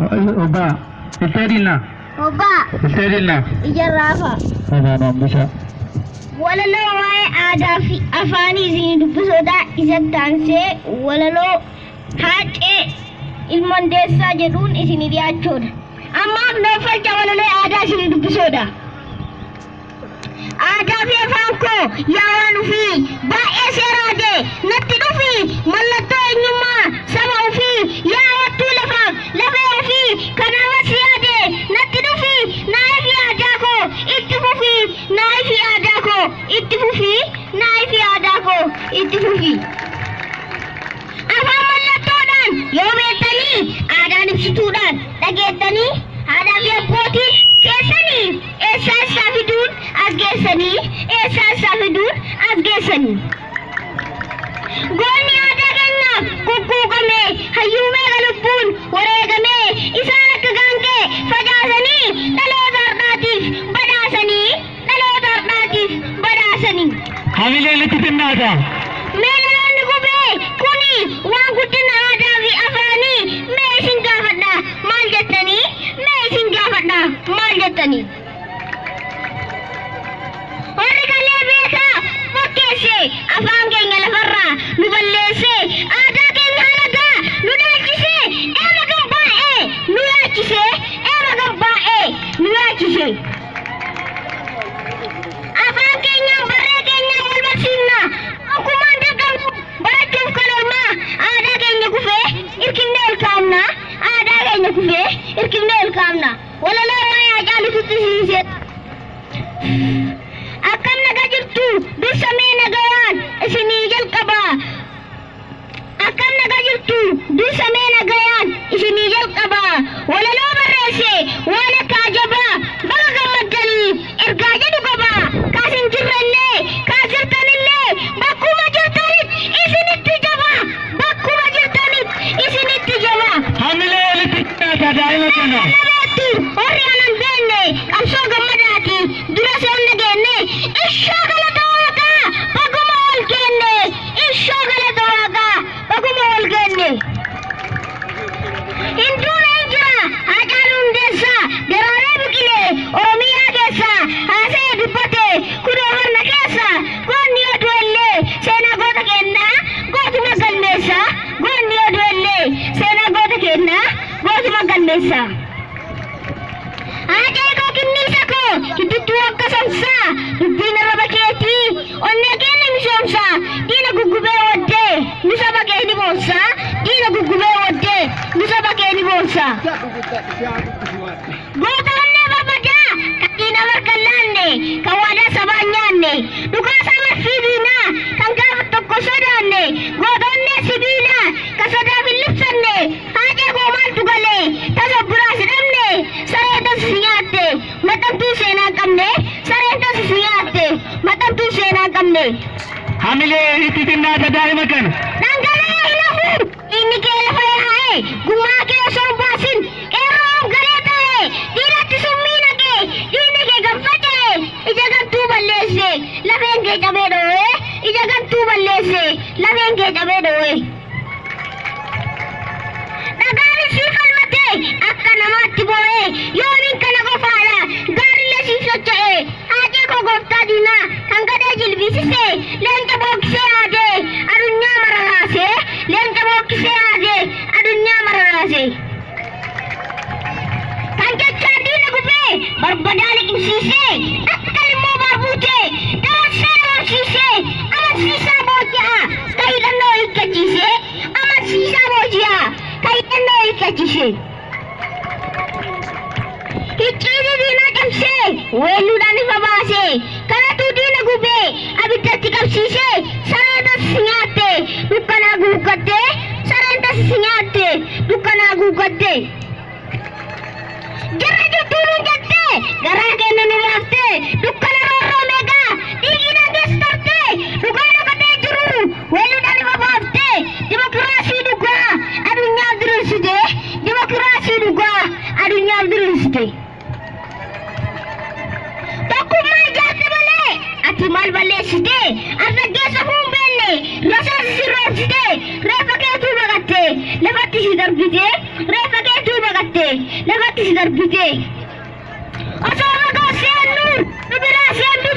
Oba. Istadilna. Oba. Istadilna. Ijarafa. Sama bisa. Walaloo waa'ee aadaa fi afaanii isin dubbisoota isatti aansee walaloo haacee ilmondeessaa jedhuun isin dhiyaachuudha. Ammaaf noofalcha walaloo aadaa isin dubbisoodha. Aadaa fi afaan koo yaa waan ofii baay'ee seeraadee natti dhufi mallattoo eenyummaa saba ofii yaa wattuu lafaaf lafee ofii kanaafas yaadee natti dhufi naayii fi aadaa koo itti fufi naayii fi aadaa koo itti fufi naayii fi aadaa koo itti fufi. Afaan mallattoodhaan yoo beektanii aadaan ibsituudhaan dhageettanii aadaa fi abbootiin keessanii eessaa isaa fiduun as geessanii eessaa isaa fiduun as geessanii. Goonni aadaa keenyaaf kukkuuqamee hayyuumee galubbuun wareegamee isaan akka gaangee facaasanii dhaloota har'aatiif badhaasanii dhaloota har'aatiif badhaasanii. Hamilee litti xinnaata. Meelaloonni gubee kuni waan guddina aadaa fi afaanii mee isin gaafadha maal jettanii mee isin gaafadha maal jettanii. Warri kalee beekaa fakkeesse afaan keenya lafarraa nu balleesse aadaa keenya halagaa nu dhaalchise eema kan baay'ee nu yaachise eema kan baay'ee nu yaachise. Afaan keenyaan barree keenyaan wal barsiifna akkumaan dadhabnu barachuuf kaloormaa aadaa keenya kufee hirkifnee ol kaa'amna aadaa keenya kufee hirkifnee ol kaa'amna. Walaloo waa'ee Hacaaluutti siisee. Akkam nagaa jirtu dursamee nagayaan isinii jalqabaa. Akkam nagaa jirtu dursamee nagayaan isinii jalqabaa. Walaloo barreesse waan akka ajabaa baga gammaddanii ergaa jedhu qabaa. Kaas hin jirrellee kaas jirtanillee bakkuma jirtanitti isinitti jabaa. Bakkuma jirtanitti isinitti jabaa. Hamilee litti xinnaata daa'ima kana. Warri anan beenne qabsoo gammadaati dura se'on nageenne ishoo galata waaqaa baguma ol geenne ishoo galata waaqaa baguma ol geenne. Hinduun hin jira Hacaaluu Hundeessaa daraaree biqilee Oromiyaa keessaa haasa'ee dubbate kunoo harna keessa goonni yoo du'ellee seenaa goota kennaa gootuma galmeessa goonni yoo du'ellee seenaa goota kennaa gootuma galmeessa. Ajay koo kinniisa koo hidduutu akka samsaa dubbiin arraba keetii onnee keenya misoomsaa diina guggubee waddee misa bakee ni boonsaa diina guggubee waddee misa bakee ni boonsaa. Goota onnee barbadaa kan diina marga laanne kan waadaa sabaa nyaanne dhukaasaa marfii diinaa kan gaafa tokko sodaanne goota onnee sibiilaa kan sodaa fillibsanne haajee koo maaltu galee tasa biraa sidhamne saree tasa nyaatte maxxantuu seenaa qabne saree tasa nyaatte maxxantuu seenaa qabne. Hamilee litti xinnaata daa'ima kana. Dhangala'ee hin hafu inni kee lafa yaa'ee gummaa kee osoo hin baasin qeerroon galee ta'ee diinatti summii naqee diinni kee gaffacee ija gantuu balleesse lafeen kee cabee dhoowee ija gantuu balleesse lafeen kee cabee dhoowee. Dhagaan isii falmatee akka namaatti boo'ee yoomiin kana qofaadha gaarillee siif socho'ee haajee koo gooftaa diinaa kan gadee jilbisisee leenca bookkisee haadee adunyaa mararaasee leenca bookkisee haadee adunyaa mararaasee. Kan jechaa diina gubee barbadaa liqimsiisee akka immoo barbuutee dabarsee dabarsiisee amansiisaa booji'aa kan hidhannoo hiikkachiisee amansiisaa booji'aa kan hidhannoo hiikkachiisee. Hicciitii diinaa cabsee weelluudhaan ifa baasee kanatuu diina gubee abiddatti qabsiisee saree tassi nyaatte dukkanaa guuggattee sareen tassi nyaatte dukkanaa guuggattee. Jarra jirtuu nuun jettee garaa keenya nu raaftee dukkana roorroo meeqaa dhiigina geessitartee dhugaa dhokatee jiru weelluudhaan ifa baaftee dimokiraasii dhugaa adunyaaf diriirsitee dimokiraasii dhugaa adunyaaf diriirsitee. Tokkummaa ijaarte malee ati maal balleessitee argaggeessa fuun beenne rasaasa sirreessitee reeffa keetuu baqattee lafatti si darbitee reeffa keetuu baqattee lafatti si darbite. Osoo magaa seennu nu biraa seendu